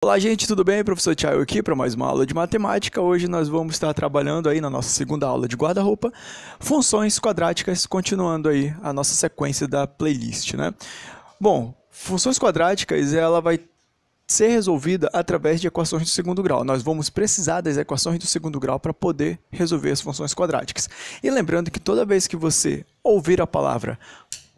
Olá gente, tudo bem? Professor Thiago aqui para mais uma aula de matemática. Hoje nós vamos estar trabalhando aí na nossa segunda aula de guarda-roupa, funções quadráticas, continuando aí a nossa sequência da playlist, né? Bom, funções quadráticas, ela vai ser resolvida através de equações do segundo grau. Nós vamos precisar das equações do segundo grau para poder resolver as funções quadráticas. E lembrando que toda vez que você ouvir a palavra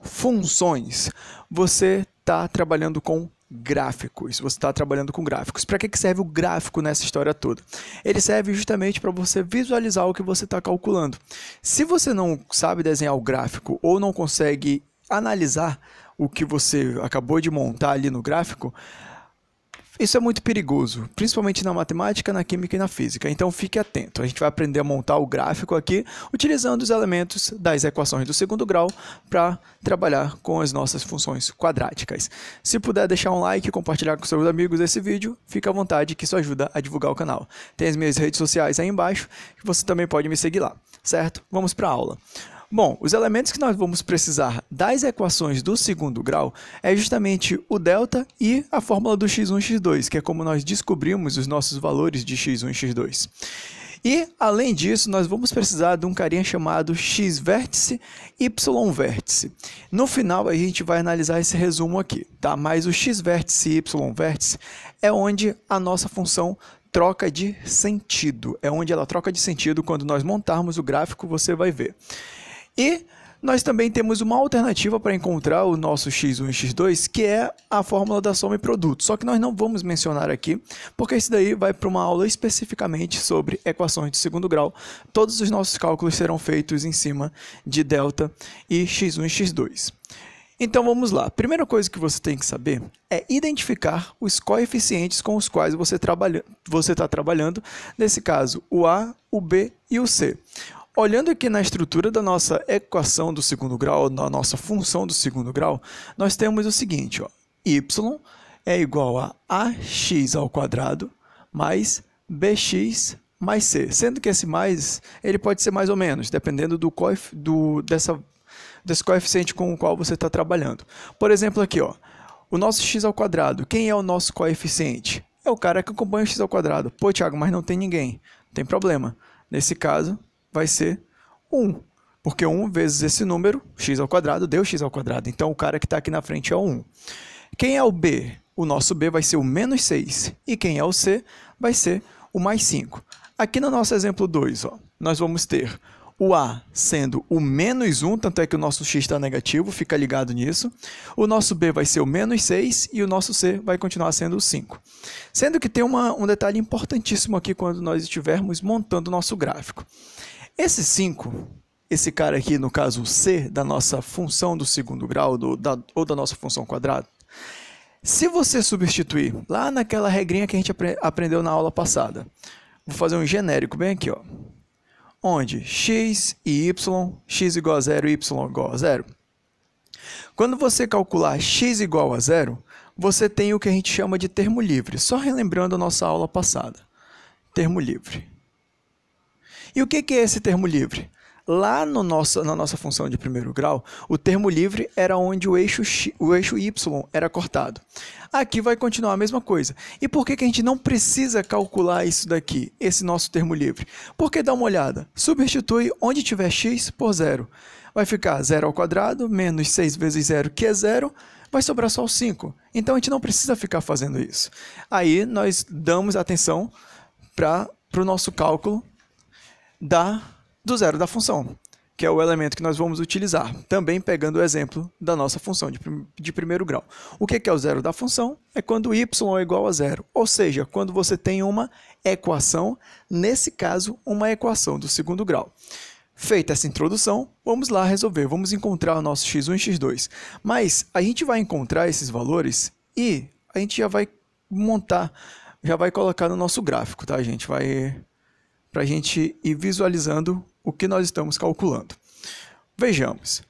funções, você está trabalhando com gráficos. Você está trabalhando com gráficos. Para que serve o gráfico nessa história toda? Ele serve justamente para você visualizar o que você está calculando. Se você não sabe desenhar o gráfico ou não consegue analisar o que você acabou de montar ali no gráfico, isso é muito perigoso, principalmente na matemática, na química e na física. Então fique atento. A gente vai aprender a montar o gráfico aqui, utilizando os elementos das equações do segundo grau para trabalhar com as nossas funções quadráticas. Se puder deixar um like e compartilhar com seus amigos esse vídeo, fique à vontade, que isso ajuda a divulgar o canal. Tem as minhas redes sociais aí embaixo, que você também pode me seguir lá, certo? Vamos para a aula. Bom, os elementos que nós vamos precisar das equações do segundo grau é justamente o delta e a fórmula do x1 e x2, que é como nós descobrimos os nossos valores de x1 e x2. E, além disso, nós vamos precisar de um carinha chamado x vértice, y vértice. No final, a gente vai analisar esse resumo aqui, tá? Mas o x vértice e y vértice é onde a nossa função troca de sentido. É onde ela troca de sentido. Quando nós montarmos o gráfico, você vai ver. E nós também temos uma alternativa para encontrar o nosso x1 e x2, que é a fórmula da soma e produto. Só que nós não vamos mencionar aqui, porque isso daí vai para uma aula especificamente sobre equações de segundo grau. Todos os nossos cálculos serão feitos em cima de delta e x1 e x2. Então vamos lá. A primeira coisa que você tem que saber é identificar os coeficientes com os quais você está trabalhando, nesse caso o A, o B e o C. Olhando aqui na estrutura da nossa equação do segundo grau, na nossa função do segundo grau, nós temos o seguinte, ó, y é igual a ax ao quadrado mais bx mais c, sendo que esse mais ele pode ser mais ou menos, dependendo desse coeficiente com o qual você está trabalhando. Por exemplo, aqui, ó, o nosso x ao quadrado, quem é o nosso coeficiente? É o cara que acompanha o x ao quadrado. Pô, Thiago, mas não tem ninguém. Não tem problema. Nesse caso, vai ser 1, porque 1 vezes esse número, x ao quadrado, deu x ao quadrado. Então, o cara que está aqui na frente é o 1. Quem é o b? O nosso b vai ser o menos 6. E quem é o c? Vai ser o mais 5. Aqui no nosso exemplo 2, ó, nós vamos ter o a sendo o menos 1, tanto é que o nosso x está negativo, fica ligado nisso. O nosso b vai ser o menos 6 e o nosso c vai continuar sendo o 5. Sendo que tem um detalhe importantíssimo aqui quando nós estivermos montando o nosso gráfico. Esse 5, esse cara aqui, no caso o c da nossa função do segundo grau, ou da nossa função quadrada, se você substituir lá naquela regrinha que a gente aprendeu na aula passada, vou fazer um genérico bem aqui, ó, onde x e y, x igual a 0 e y igual a 0. Quando você calcular x igual a 0, você tem o que a gente chama de termo livre. Só relembrando a nossa aula passada. Termo livre. E o que é esse termo livre? Lá na nossa função de primeiro grau, o termo livre era onde o eixo y era cortado. Aqui vai continuar a mesma coisa. E por que a gente não precisa calcular isso daqui, esse nosso termo livre? Porque dá uma olhada, substitui onde tiver x por 0. Vai ficar 0 ao quadrado, menos 6 vezes 0, que é 0, vai sobrar só o 5. Então a gente não precisa ficar fazendo isso. Aí nós damos atenção para o nosso cálculo do zero da função, que é o elemento que nós vamos utilizar, também pegando o exemplo da nossa função de primeiro grau. O que é o zero da função? É quando y é igual a 0, ou seja, quando você tem uma equação, nesse caso, uma equação do segundo grau. Feita essa introdução, vamos lá resolver, vamos encontrar o nosso x1 e x2. Mas a gente vai encontrar esses valores e a gente já vai montar, já vai colocar no nosso gráfico, tá, gente? Para a gente ir visualizando o que nós estamos calculando. Vejamos.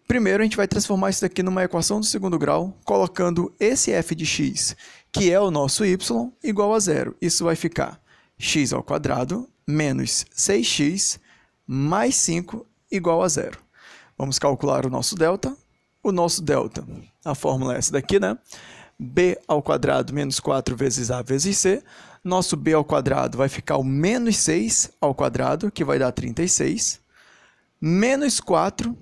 Primeiro, a gente vai transformar isso daqui numa equação do segundo grau, colocando esse f de x, que é o nosso y, igual a 0. Isso vai ficar x ao quadrado menos 6x mais 5 igual a 0. Vamos calcular o nosso delta. O nosso delta, a fórmula é essa daqui, né? b ao quadrado menos 4 vezes a vezes c. Nosso b ao quadrado vai ficar o menos 6 ao quadrado, que vai dar 36, menos 4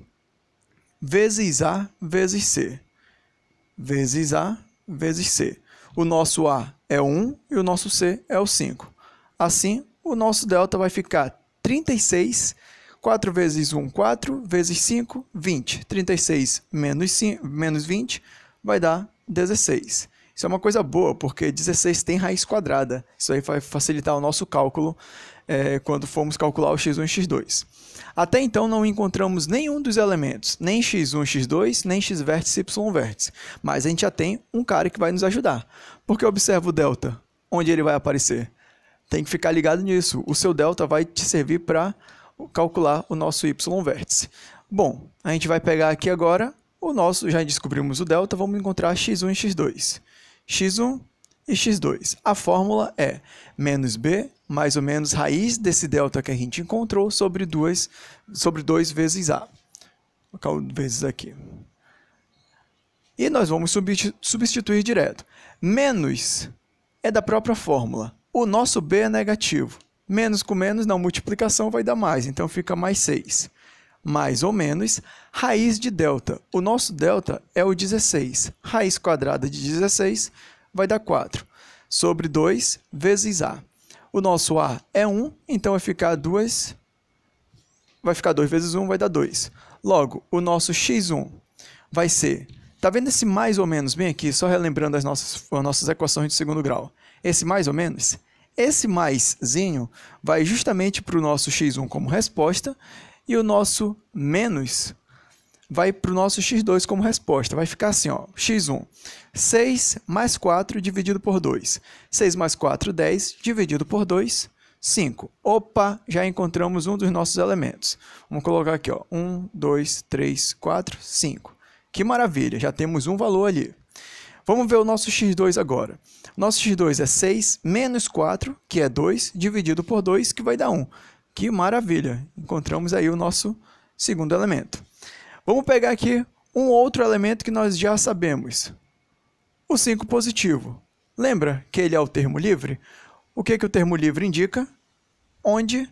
vezes a vezes c, vezes a vezes c. O nosso a é 1 e o nosso c é o 5. Assim, o nosso delta vai ficar 36, 4 vezes 1, 4, vezes 5, 20. 36 menos 20 vai dar 16. Isso é uma coisa boa, porque 16 tem raiz quadrada. Isso aí vai facilitar o nosso cálculo quando formos calcular o x1 e x2. Até então, não encontramos nenhum dos elementos, nem x1, x2, nem x vértice, y vértice. Mas a gente já tem um cara que vai nos ajudar. Porque observa o delta, onde ele vai aparecer. Tem que ficar ligado nisso. O seu delta vai te servir para calcular o nosso y vértice. Bom, a gente vai pegar aqui agora o nosso, já descobrimos o delta, vamos encontrar x1 e x2. x1 e x2. A fórmula é menos b, mais ou menos raiz desse delta que a gente encontrou, sobre 2 vezes a. Vou colocar vezes aqui. E nós vamos substituir direto. Menos é da própria fórmula. O nosso b é negativo. Menos com menos, na multiplicação, vai dar mais. Então, fica mais 6. Mais ou menos, raiz de delta. O nosso delta é o 16. Raiz quadrada de 16 vai dar 4. Sobre 2 vezes a. O nosso a é 1, então vai ficar 2 vezes 1, vai dar 2. Logo, o nosso x1 vai ser... Está vendo esse mais ou menos bem aqui? Só relembrando as nossas equações de segundo grau. Esse mais ou menos... Esse maisinho vai justamente para o nosso x1 como resposta e o nosso menos vai para o nosso x2 como resposta. Vai ficar assim, ó, x1, 6 mais 4 dividido por 2. 6 mais 4, 10, dividido por 2, 5. Opa, já encontramos um dos nossos elementos. Vamos colocar aqui, ó, 1, 2, 3, 4, 5. Que maravilha, já temos um valor ali. Vamos ver o nosso x2 agora. Nosso x2 é 6 menos 4, que é 2, dividido por 2, que vai dar 1. Que maravilha! Encontramos aí o nosso segundo elemento. Vamos pegar aqui um outro elemento que nós já sabemos. O 5 positivo. Lembra que ele é o termo livre? O que o termo livre indica? Onde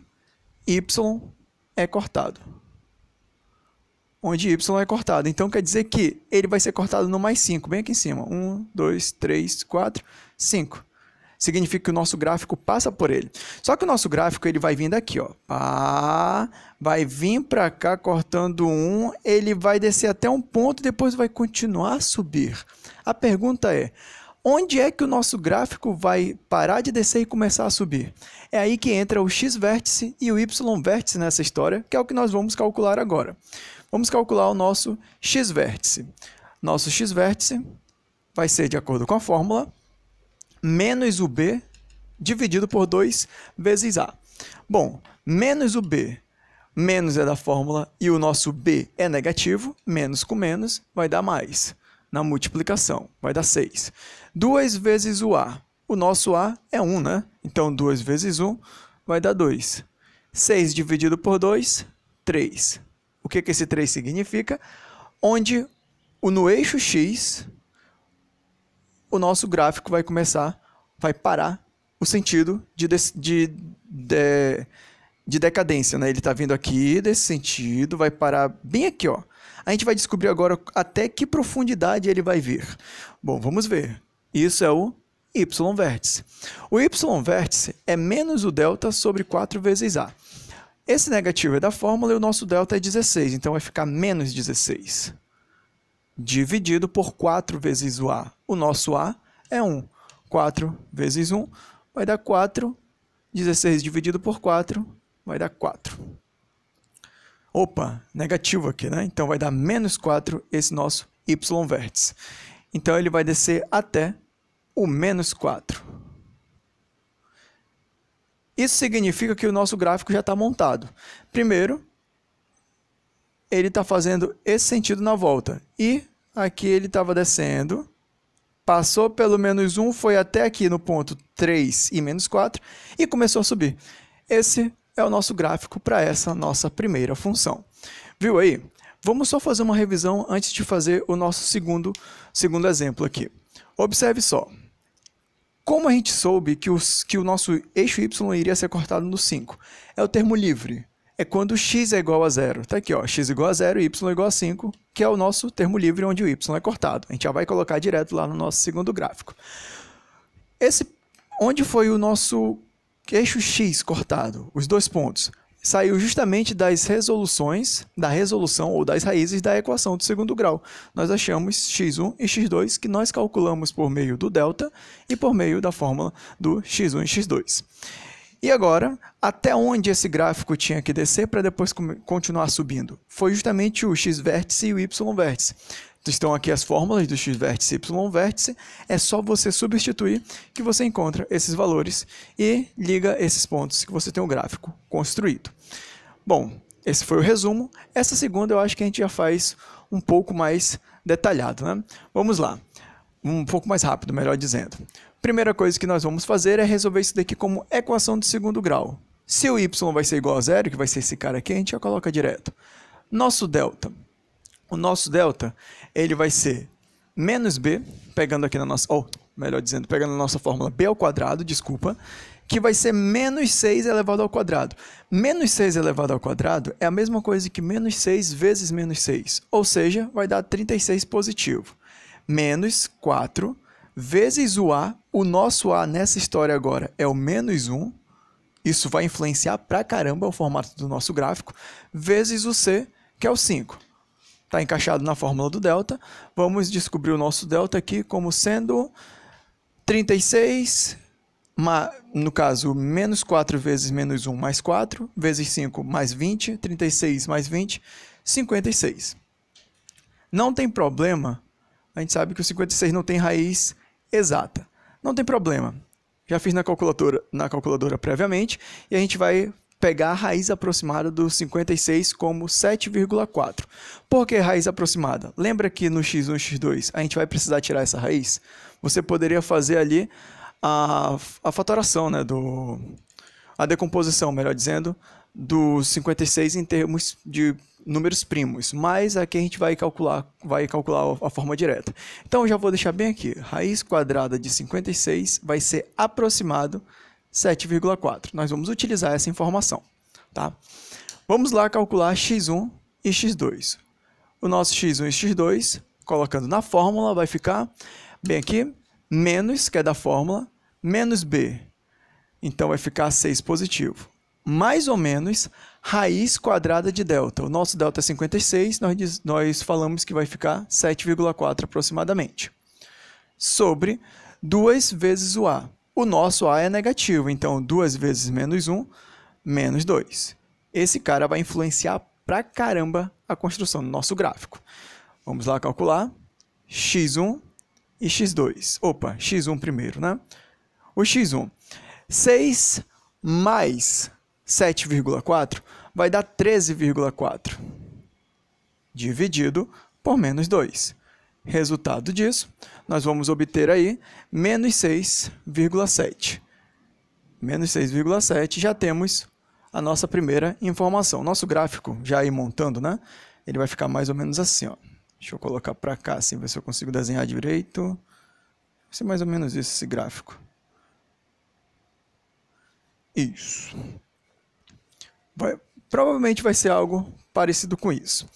y é cortado. Onde y é cortado. Então, quer dizer que ele vai ser cortado no mais 5, bem aqui em cima. 1, 2, 3, 4, 5. Significa que o nosso gráfico passa por ele. Só que o nosso gráfico ele vai vir daqui, ó. Vai vir para cá cortando 1, ele vai descer até um ponto e depois vai continuar a subir. A pergunta é, onde é que o nosso gráfico vai parar de descer e começar a subir? É aí que entra o x-vértice e o y-vértice nessa história, que é o que nós vamos calcular agora. Vamos calcular o nosso x-vértice. Nosso x-vértice vai ser, de acordo com a fórmula, menos o b dividido por 2 vezes a. Bom, menos o b, menos é da fórmula e o nosso b é negativo, menos com menos vai dar mais. Na multiplicação, vai dar 6. 2 vezes o a. O nosso a é 1, né? Então, 2 vezes 1 vai dar 2. 6 dividido por 2, 3. O que esse 3 significa? Onde no eixo x, o nosso gráfico vai parar o sentido de decadência, né? Ele está vindo aqui desse sentido, vai parar bem aqui, ó. A gente vai descobrir agora até que profundidade ele vai vir. Bom, vamos ver. Isso é o y-vértice. O y-vértice é menos o delta sobre 4 vezes a. Esse negativo é da fórmula e o nosso delta é 16, então vai ficar menos 16. Dividido por 4 vezes o a. O nosso a é 1. 4 vezes 1 vai dar 4. 16 dividido por 4 vai dar 4. Opa, negativo aqui, né? Então vai dar menos 4 esse nosso y-vértice. Então ele vai descer até o menos 4. Isso significa que o nosso gráfico já está montado. Primeiro, ele está fazendo esse sentido na volta. E aqui ele estava descendo, passou pelo menos 1, foi até aqui no ponto 3 e menos 4 e começou a subir. Esse é o nosso gráfico para essa nossa primeira função. Viu aí? Vamos só fazer uma revisão antes de fazer o nosso segundo exemplo aqui. Observe só. Como a gente soube que o nosso eixo y iria ser cortado no 5? É o termo livre. É quando x é igual a 0. Está aqui, ó, x igual a 0 e y igual a 5, que é o nosso termo livre onde o y é cortado. A gente já vai colocar direto lá no nosso segundo gráfico. Onde foi o nosso eixo x cortado? Os dois pontos. Saiu justamente da resolução ou das raízes da equação do segundo grau. Nós achamos x1 e x2 que nós calculamos por meio do delta e por meio da fórmula do x1 e x2. E agora, até onde esse gráfico tinha que descer para depois continuar subindo? Foi justamente o x-vértice e o y-vértice. Estão aqui as fórmulas do x-vértice e y-vértice. É só você substituir que você encontra esses valores e liga esses pontos que você tem o gráfico construído. Bom, esse foi o resumo. Essa segunda eu acho que a gente já faz um pouco mais detalhado, né? Vamos lá. Um pouco mais rápido, melhor dizendo. Primeira coisa que nós vamos fazer é resolver isso daqui como equação de segundo grau. Se o y vai ser igual a 0, que vai ser esse cara aqui, a gente já coloca direto. Nosso delta. O nosso delta, ele vai ser menos b, pegando aqui na nossa, pegando na nossa fórmula b ao quadrado, desculpa, que vai ser menos 6 elevado ao quadrado. Menos 6 elevado ao quadrado é a mesma coisa que menos 6 vezes menos 6, ou seja, vai dar 36 positivo. Menos 4 vezes o a, o nosso a nessa história agora é o menos 1, isso vai influenciar pra caramba o formato do nosso gráfico, vezes o c, que é o 5. Está encaixado na fórmula do delta. Vamos descobrir o nosso delta aqui como sendo 36, no caso, menos 4 vezes menos 1 mais 4, vezes 5 mais 20, 36 mais 20, 56. Não tem problema, a gente sabe que o 56 não tem raiz exata. Não tem problema. Já fiz na calculadora previamente e a gente vai pegar a raiz aproximada do 56 como 7,4. Por que raiz aproximada? Lembra que no x1 e x2 a gente vai precisar tirar essa raiz? Você poderia fazer ali a fatoração, né, a decomposição, melhor dizendo, do 56 em termos de números primos, mas aqui a gente vai calcular a forma direta. Então eu já vou deixar bem aqui, raiz quadrada de 56 vai ser aproximado 7,4. Nós vamos utilizar essa informação, tá? Vamos lá calcular x1 e x2. O nosso x1 e x2, colocando na fórmula, vai ficar bem aqui, menos, que é da fórmula, menos b. Então vai ficar 6 positivo. Mais ou menos raiz quadrada de delta. O nosso delta é 56, nós falamos que vai ficar 7,4 aproximadamente. Sobre 2 vezes o a. O nosso a é negativo, então 2 vezes menos 1, menos 2. Esse cara vai influenciar pra caramba a construção do nosso gráfico. Vamos lá calcular x1 e x2. Opa, x1 primeiro, né? O x1, 6 mais 7,4 vai dar 13,4, dividido por menos 2. Resultado disso, nós vamos obter aí menos 6,7. Menos 6,7, já temos a nossa primeira informação. Nosso gráfico, já aí montando, né? Ele vai ficar mais ou menos assim, ó. Deixa eu colocar para cá, assim, ver se eu consigo desenhar direito. Vai ser mais ou menos isso, esse gráfico. Isso. Provavelmente vai ser algo parecido com isso.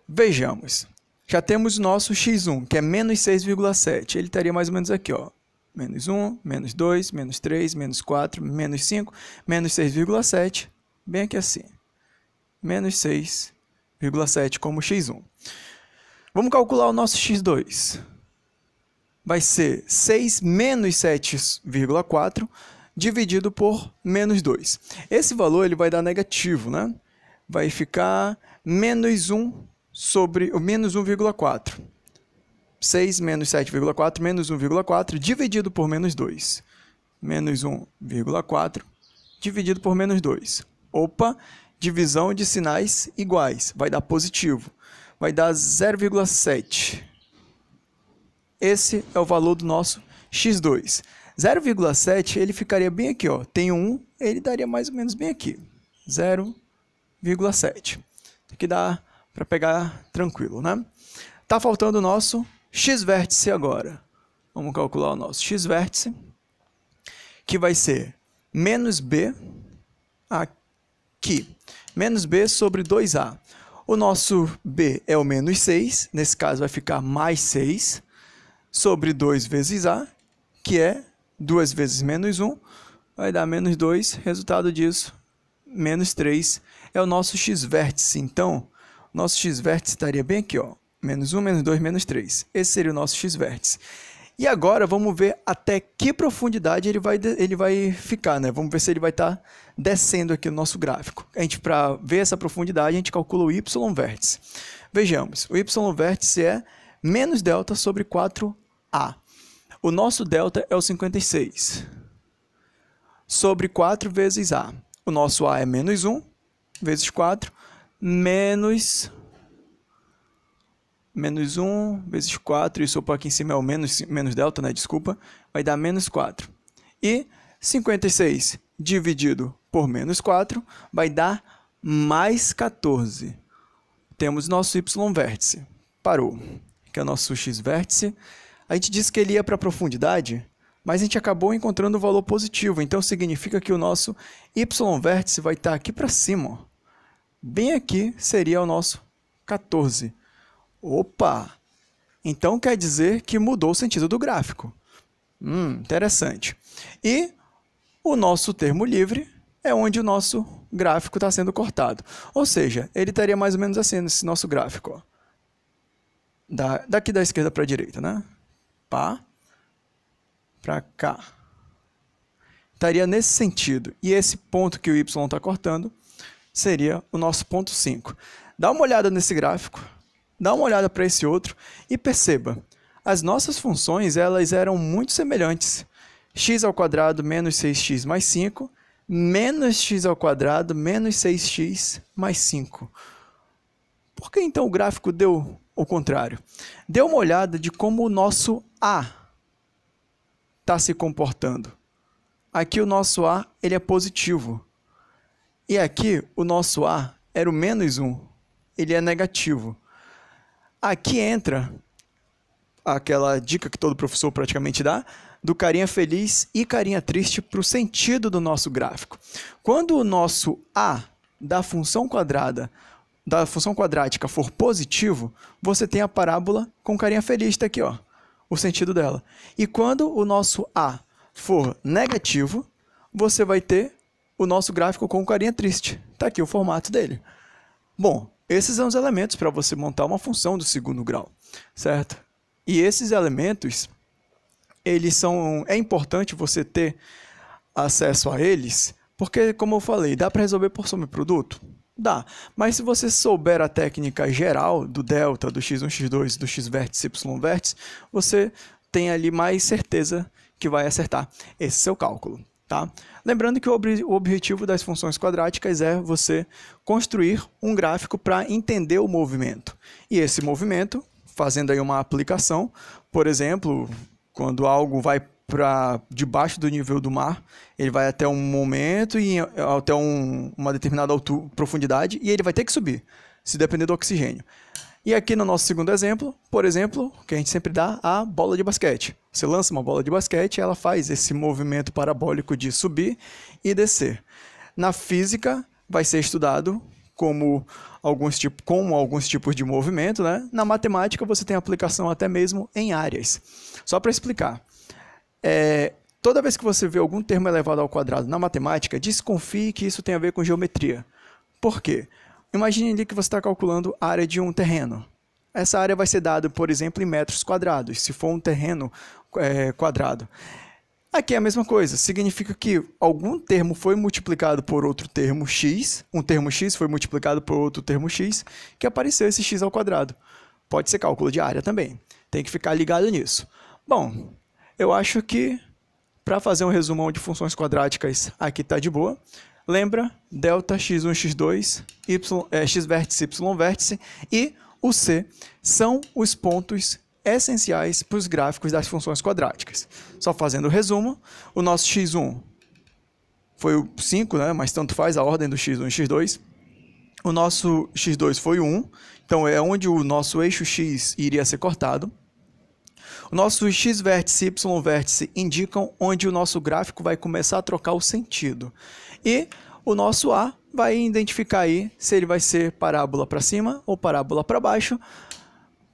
Vejamos. Já temos o nosso x1, que é menos 6,7. Ele estaria mais ou menos aqui, ó. Menos 1, menos 2, menos 3, menos 4, menos 5, menos 6,7. Bem aqui assim. Menos 6,7 como x1. Vamos calcular o nosso x2. Vai ser 6 menos 7,4 dividido por menos 2. Esse valor ele vai dar negativo, né? Vai ficar menos 1 sobre o menos 1,4. 6 menos 7,4 menos 1,4 dividido por menos 2. Menos 1,4 dividido por menos 2. Opa, divisão de sinais iguais. Vai dar positivo. Vai dar 0,7. Esse é o valor do nosso x2. 0,7 ele ficaria bem aqui, ó. Tem 1, ele daria mais ou menos bem aqui. 0,7. Aqui dá para pegar tranquilo, né? Tá faltando o nosso x-vértice agora. Vamos calcular o nosso x-vértice, que vai ser menos b aqui. Menos b sobre 2a. O nosso b é o menos 6, nesse caso vai ficar mais 6, sobre 2 vezes a, que é 2 vezes menos 1, vai dar menos 2, resultado disso, menos 3, é o nosso x-vértice. Então, o nosso x-vértice estaria bem aqui, ó, menos 1, menos 2, menos 3. Esse seria o nosso x-vértice. E agora vamos ver até que profundidade ele vai ficar, né? Vamos ver se ele vai estar descendo aqui no nosso gráfico. Para ver essa profundidade, a gente calcula o y-vértice. Vejamos, o y-vértice é menos delta sobre 4a. O nosso delta é o 56, sobre 4 vezes a. O nosso a é menos 1, vezes 4, menos 1 vezes 4, isso aqui em cima é o menos delta, né? Desculpa, vai dar menos 4. E 56 dividido por menos 4 vai dar mais 14. Temos nosso y-vértice. Parou. Que é o nosso x-vértice. A gente disse que ele ia para a profundidade, mas a gente acabou encontrando o valor positivo. Então, significa que o nosso y-vértice vai estar aqui para cima. Ó. Bem aqui seria o nosso 14. Opa! Então quer dizer que mudou o sentido do gráfico. Interessante. E o nosso termo livre é onde o nosso gráfico está sendo cortado. Ou seja, ele estaria mais ou menos assim nesse nosso gráfico. Ó. Daqui da esquerda para a direita, né? Pá, para cá. Estaria nesse sentido. E esse ponto que o y está cortando seria o nosso ponto 5. Dá uma olhada nesse gráfico. Dá uma olhada para esse outro e perceba, as nossas funções elas eram muito semelhantes. x² menos 6x mais 5, menos x² menos 6x mais 5. Por que então o gráfico deu o contrário? Dê uma olhada de como o nosso a está se comportando. Aqui o nosso a ele é positivo. E aqui o nosso a era o menos 1, ele é negativo. Aqui entra aquela dica que todo professor praticamente dá, do carinha feliz e carinha triste para o sentido do nosso gráfico. Quando o nosso a da função quadrática for positivo, você tem a parábola com carinha feliz, está aqui, ó, o sentido dela. E quando o nosso a for negativo, você vai ter o nosso gráfico com carinha triste. Está aqui o formato dele. Bom, esses são os elementos para você montar uma função do segundo grau, certo? E esses elementos, é importante você ter acesso a eles, porque, como eu falei, dá para resolver por soma e produto? Dá, mas se você souber a técnica geral do delta, do x1, x2, do x-vértice, y-vértice, você tem ali mais certeza que vai acertar esse seu cálculo. Tá? Lembrando que o objetivo das funções quadráticas é você construir um gráfico para entender o movimento. E esse movimento, fazendo aí uma aplicação, por exemplo, quando algo vai para debaixo do nível do mar, ele vai até um momento e até uma determinada profundidade e ele vai ter que subir, se depender do oxigênio. E aqui no nosso segundo exemplo, por exemplo, que a gente sempre dá, a bola de basquete. Você lança uma bola de basquete e ela faz esse movimento parabólico de subir e descer. Na física, vai ser estudado como alguns tipos de movimento, né? Na matemática, você tem aplicação até mesmo em áreas. Só para explicar. Toda vez que você vê algum termo elevado ao quadrado na matemática, desconfie que isso tem a ver com geometria. Por quê? Imagine ali que você está calculando a área de um terreno. Essa área vai ser dada, por exemplo, em metros quadrados, se for um terreno quadrado. Aqui é a mesma coisa, significa que algum termo foi multiplicado por outro termo x, um termo x foi multiplicado por outro termo x, que apareceu esse x ao quadrado. Pode ser cálculo de área também, tem que ficar ligado nisso. Bom, eu acho que para fazer um resumão de funções quadráticas aqui está de boa. Lembra, delta, x1, x2, x-vértice, y-vértice e o c são os pontos essenciais para os gráficos das funções quadráticas. Só fazendo o resumo, o nosso x1 foi o 5, né? Mas tanto faz a ordem do x1 e x2. O nosso x2 foi o 1, então é onde o nosso eixo x iria ser cortado. O nosso x vértice e y vértice indicam onde o nosso gráfico vai começar a trocar o sentido. E o nosso A vai identificar aí se ele vai ser parábola para cima ou parábola para baixo,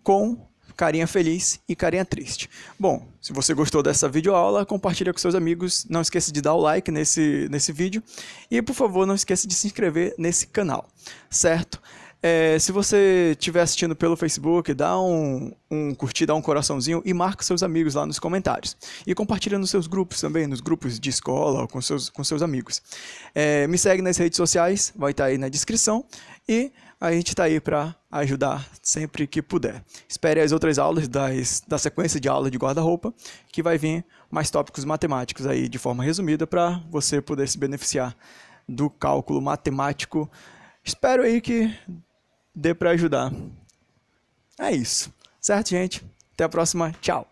com carinha feliz e carinha triste. Bom, se você gostou dessa videoaula, compartilha com seus amigos. Não esqueça de dar o like nesse vídeo. E, por favor, não esqueça de se inscrever nesse canal, certo? Se você estiver assistindo pelo Facebook, dá um curtir, dá um coraçãozinho e marca seus amigos lá nos comentários. E compartilha nos seus grupos também, nos grupos de escola, com seus amigos. Me segue nas redes sociais, vai estar aí na descrição. E a gente está aí para ajudar sempre que puder. Espere as outras aulas da sequência de aula de guarda-roupa, que vai vir mais tópicos matemáticos aí de forma resumida para você poder se beneficiar do cálculo matemático. Espero aí que dê para ajudar. É isso. Certo, gente? Até a próxima. Tchau.